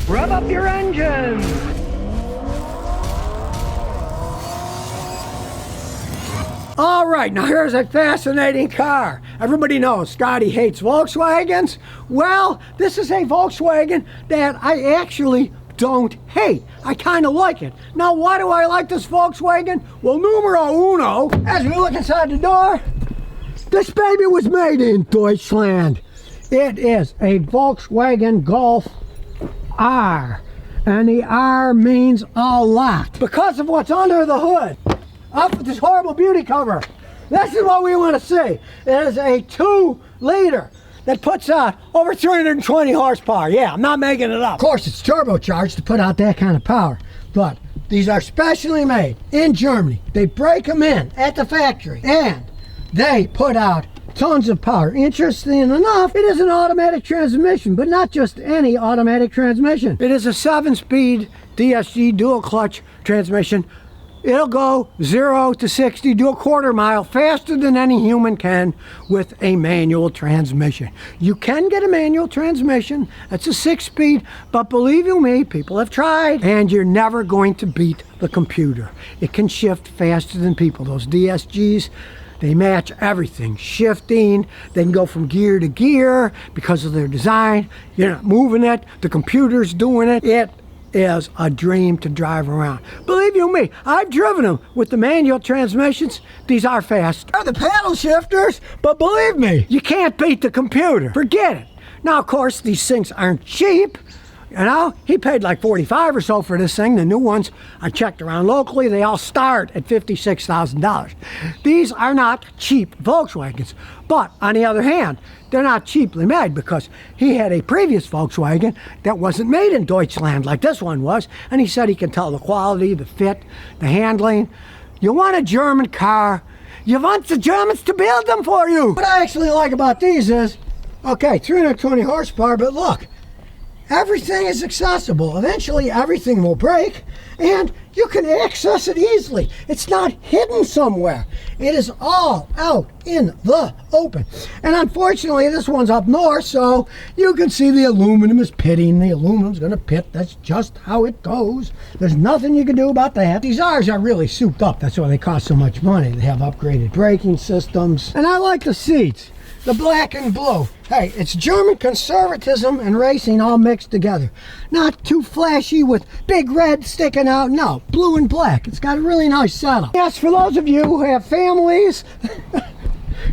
Rev up your engines! All right, now here's a fascinating car. Everybody knows Scotty hates Volkswagens. Well, this is a Volkswagen that I actually don't hate. I kind of like it. Now, why do I like this Volkswagen? Well, numero uno, as we look inside the door, this baby was made in Deutschland. It is a Volkswagen Golf R, and the R means a lot because of what's under the hood. Up with this horrible beauty cover. This is what we want to see. It is a 2-liter that puts out over 320 horsepower. Yeah, I'm not making it up. Of course, it's turbocharged to put out that kind of power, but these are specially made in Germany. They break them in at the factory, and they put out tons of power. Interesting enough, it is an automatic transmission, but not just any automatic transmission. It is a 7-speed DSG dual clutch transmission. It'll go 0 to 60, do a quarter mile faster than any human can with a manual transmission. You can get a manual transmission. That's a 6-speed, but believe you me, people have tried, and you're never going to beat the computer. It can shift faster than people. Those DSGs, they match everything. Shifting, they can go from gear to gear because of their design. You're not moving it, the computer's doing it. It is a dream to drive around. Believe you me, I've driven them with the manual transmissions. These are fast. They're the paddle shifters, but believe me, you can't beat the computer. Forget it. Now, of course, these things aren't cheap. You know, he paid like $45 or so for this thing. The new ones, I checked around locally, they all start at $56,000. These are not cheap Volkswagens. But on the other hand, they're not cheaply made because he had a previous Volkswagen that wasn't made in Deutschland like this one was. And he said he can tell the quality, the fit, the handling. You want a German car, you want the Germans to build them for you. What I actually like about these is, okay, 320 horsepower, but look, everything is accessible. Eventually everything will break and you can access it easily. It's not hidden somewhere. It is all out in the open. And unfortunately this one's up north, so you can see the aluminum is pitting. The aluminum's gonna pit. That's just how it goes. There's nothing you can do about that. These R's are really souped up. That's why they cost so much money. They have upgraded braking systems. And I like the seats. The black and blue. Hey, it's German conservatism and racing all mixed together. Not too flashy with big red sticking out. No, blue and black. It's got a really nice setup. Yes, for those of you who have families,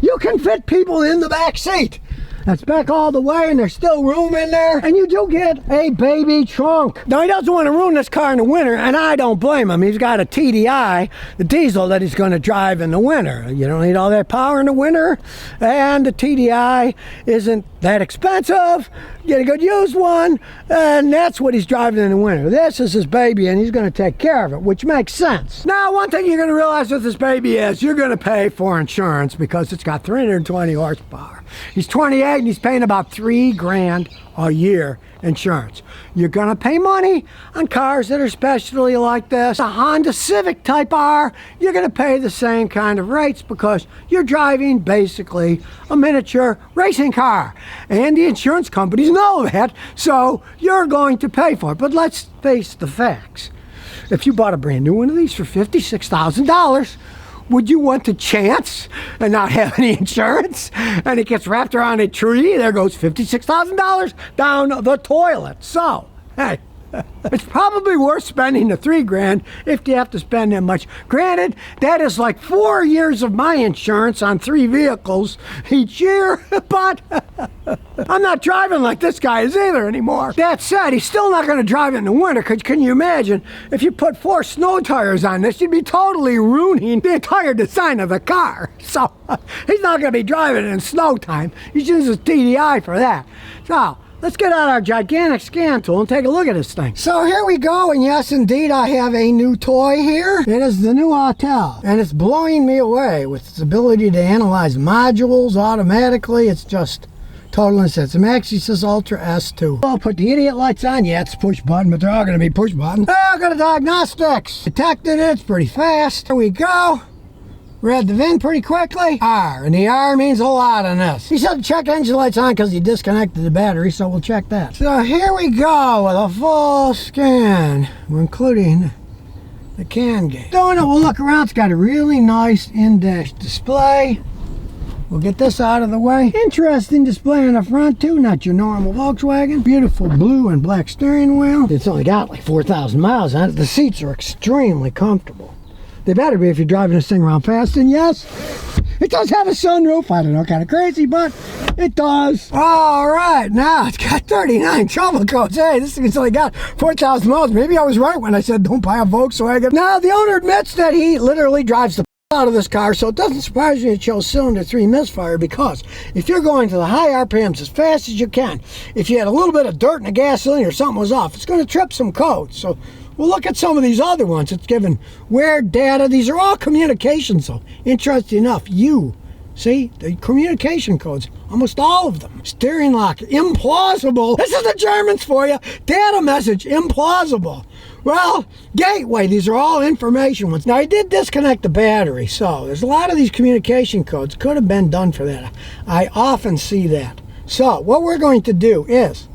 you can fit people in the back seat. That's back all the way, and there's still room in there. And you do get a baby trunk. Now, he doesn't want to ruin this car in the winter, and I don't blame him. He's got a TDI, the diesel that he's going to drive in the winter. You don't need all that power in the winter, and the TDI isn't that expensive. Get a good used one, and that's what he's driving in the winter. This is his baby, and he's going to take care of it, which makes sense. Now, one thing you're going to realize with this baby is you're going to pay for insurance because it's got 320 horsepower. He's 28 and he's paying about $3,000 a year insurance. You're gonna pay money on cars that are especially like this. A Honda Civic Type R, you're gonna pay the same kind of rates because you're driving basically a miniature racing car. And the insurance companies know that, so you're going to pay for it. But let's face the facts. If you bought a brand new one of these for $56,000, would you want to chance and not have any insurance? And it gets wrapped around a tree, there goes $56,000 down the toilet. So, hey, it's probably worth spending the $3,000 if you have to spend that much. Granted, that is like 4 years of my insurance on 3 vehicles each year, but I'm not driving like this guy is either anymore. That said, he's still not going to drive it in the winter, because can you imagine if you put 4 snow tires on this, you'd be totally ruining the entire design of the car. So he's not going to be driving it in snow time. He uses TDI for that. So let's get out our gigantic scan tool and take a look at this thing. So here we go, and yes, indeed, I have a new toy here. It is the new Autel, and it's blowing me away with its ability to analyze modules automatically. It's just total sense. The Maxi says Ultra S2. I'll put the idiot lights on. Yeah, it's push button, but they're all going to be push button. I've got a Diagnostics. Detected it. It's pretty fast. Here we go. Read the VIN pretty quickly. R, and the R means a lot on this. He said to check engine lights on because he disconnected the battery, so we'll check that. So here we go with a full scan. We're including the CAN gauge. Doing it, we'll look around. It's got a really nice in-dash display. We'll get this out of the way. Interesting display in the front too, not your normal Volkswagen. Beautiful blue and black steering wheel. It's only got like 4,000 miles on it. The seats are extremely comfortable. They better be if you're driving this thing around fast. And yes, it does have a sunroof. I don't know, kind of crazy, but it does. All right, now it's got 39 trouble codes. Hey, this thing's only got 4,000 miles. Maybe I was right when I said don't buy a Volkswagen. Now, the owner admits that he literally drives the out of this car, so it doesn't surprise me it shows cylinder 3 misfire, because if you're going to the high RPMs as fast as you can, if you had a little bit of dirt in the gasoline or something was off, it's going to trip some codes. So we'll look at some of these other ones. It's given wear data. These are all communications, though. Interesting enough, see, the communication codes, almost all of them. Steering lock, implausible. This is the Germans for you. Data message, implausible. Well, gateway, these are all information ones. Now, I did disconnect the battery, so there's a lot of these communication codes could have been done for that. I often see that. So what we're going to do is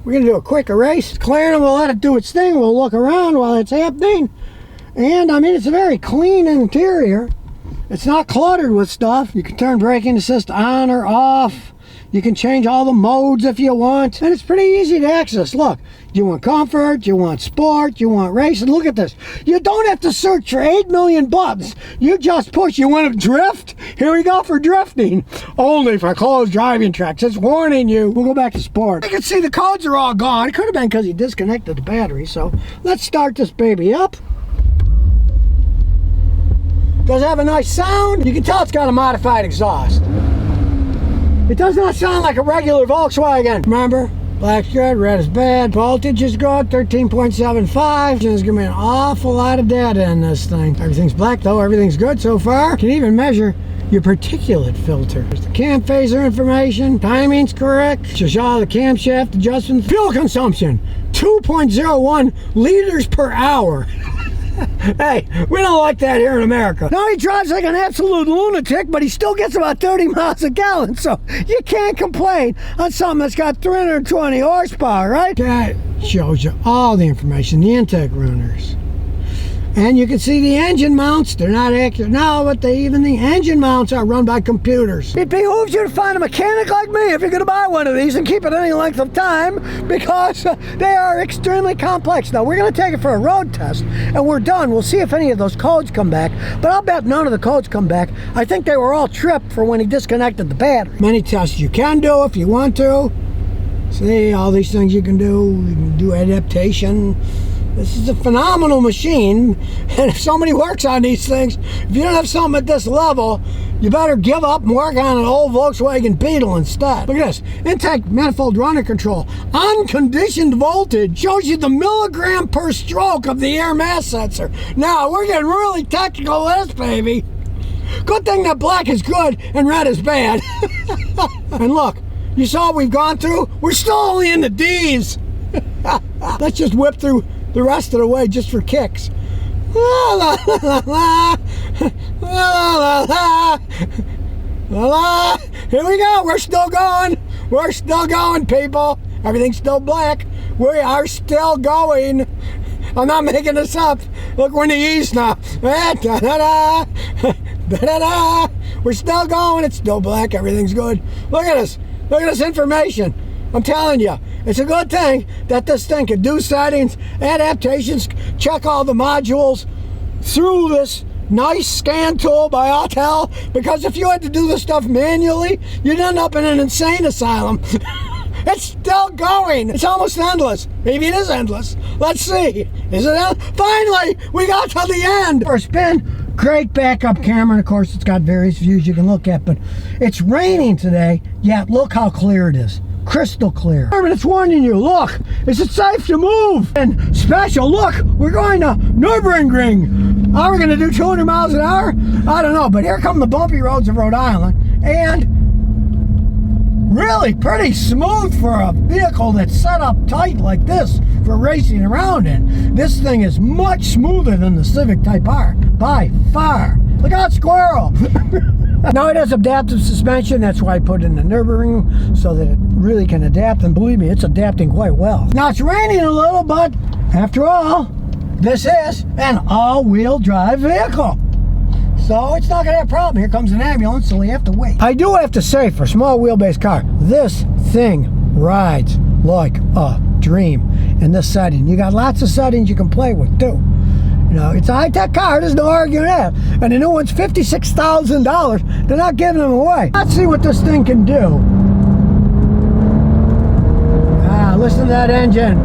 we're going to do a quick erase. Clear, and we'll let it do its thing. We'll look around while it's happening. And I mean, it's a very clean interior. It's not cluttered with stuff. You can turn braking assist on or off. You can change all the modes if you want. And it's pretty easy to access. Look, you want comfort, you want sport, you want racing. Look at this. You don't have to search for 8 million buttons. You just push. You want to drift? Here we go for drifting. Only for closed driving tracks. It's warning you. We'll go back to sport. You can see the codes are all gone. It could have been because he disconnected the battery. So let's start this baby up. Does have a nice sound. You can tell it's got a modified exhaust. It does not sound like a regular Volkswagen. Remember, black's good, red is bad, voltage is good, 13.75. There's gonna be an awful lot of data in this thing. Everything's black though, everything's good so far. Can even measure your particulate filter. There's the cam phaser information, timing's correct. Shows all the camshaft adjustments. Fuel consumption, 2.01 liters per hour. Hey, we don't like that here in America. No, he drives like an absolute lunatic, but he still gets about 30 miles a gallon, so you can't complain on something that's got 320 horsepower, right? That shows you all the information, the intake runners. And you can see the engine mounts. They're not accurate now, but even the engine mounts are run by computers. It behooves you to find a mechanic like me if you're going to buy one of these and keep it any length of time, because they are extremely complex. Now, we're going to take it for a road test, and we're done. We'll see if any of those codes come back, but I'll bet none of the codes come back. I think they were all tripped for when he disconnected the battery. Many tests you can do if you want to. See, all these things you can do. You can do adaptation. This is a phenomenal machine, and if somebody works on these things, if you don't have something at this level, you better give up and work on an old Volkswagen Beetle instead. Look at this. Intake manifold runner control. Unconditioned voltage shows you the milligram per stroke of the air mass sensor. Now, we're getting really technical with this, baby. Good thing that black is good and red is bad. And look, you saw what we've gone through? We're still only in the D's. Let's just whip through the rest of the way just for kicks. La la la la la la la la la. Here we go. We're still going. We're still going, people. Everything's still black. We are still going. I'm not making this up. Look, we're in the east now. Da, da, da, da, da, da. We're still going. It's still black. Everything's good. Look at this. Look at this information. I'm telling you, it's a good thing that this thing can do settings, adaptations, check all the modules through this nice scan tool by Autel, because if you had to do this stuff manually, you'd end up in an insane asylum. It's still going. It's almost endless. Maybe it is endless. Let's see. Is it endless? Finally, we got to the end. For a spin, great backup camera. And of course, it's got various views you can look at, but it's raining today, yet look how clear it is. Crystal clear. It's warning you, look, is it safe to move? And special, look, we're going to Nürburgring. Are we going to do 200 miles an hour? I don't know, but here come the bumpy roads of Rhode Island. And really pretty smooth for a vehicle that's set up tight like this for racing around in. This thing is much smoother than the Civic Type R, by far. Look out, squirrel! Now it has adaptive suspension. That's why I put it in the Nürburgring, so that it really can adapt. And believe me, it's adapting quite well. Now it's raining a little, but after all, this is an all-wheel drive vehicle. So it's not going to have a problem. Here comes an ambulance, so we have to wait. I do have to say, for a small wheelbase car, this thing rides like a dream in this setting. You got lots of settings you can play with, too. You know, it's a high-tech car, there's no arguing that. And the new one's $56,000. They're not giving them away. Let's see what this thing can do. Ah, listen to that engine.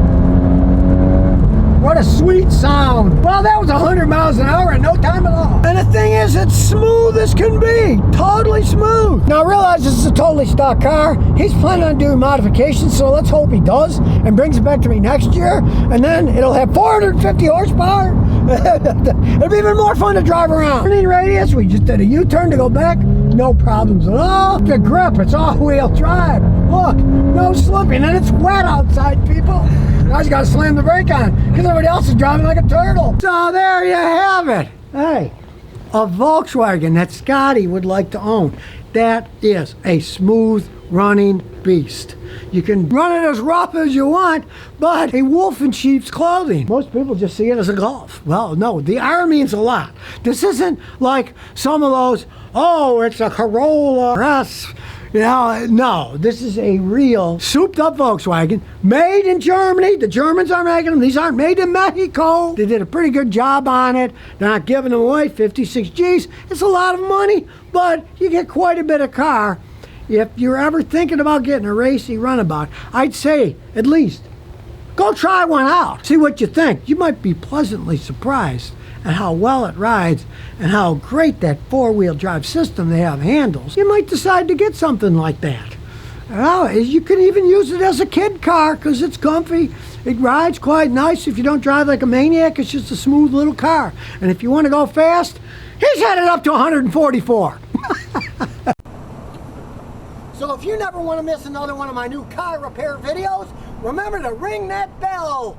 What a sweet sound. Well, that was 100 miles an hour in no time at all. And the thing is, it's smooth as can be. Totally smooth. Now, I realize this is a totally stock car. He's planning on doing modifications, so let's hope he does and brings it back to me next year. And then it'll have 450 horsepower. It'll be even more fun to drive around. Turning radius, we just did a U-turn to go back. No problems at all. The grip, it's all-wheel drive. Look, no slipping, and it's wet outside, people. I just gotta slam the brake on because everybody else is driving like a turtle. So there you have it. Hey, a Volkswagen that Scotty would like to own. That is a smooth running beast. You can run it as rough as you want, but a wolf in sheep's clothing. Most people just see it as a Golf. Well, no, the R means a lot. This isn't like some of those, oh, it's a Corolla S. You know, no, this is a real souped-up Volkswagen, made in Germany. The Germans are making them. These aren't made in Mexico. They did a pretty good job on it. They're not giving them away. 56 G's. It's a lot of money, but you get quite a bit of car. If you're ever thinking about getting a racy runabout, I'd say, at least, go try one out. See what you think. You might be pleasantly surprised at how well it rides and how great that four-wheel drive system they have handles. You might decide to get something like that. Well, you can even use it as a kid car because it's comfy. It rides quite nice. If you don't drive like a maniac, it's just a smooth little car. And if you want to go fast, he's headed up to 144. So if you never want to miss another one of my new car repair videos, remember to ring that bell.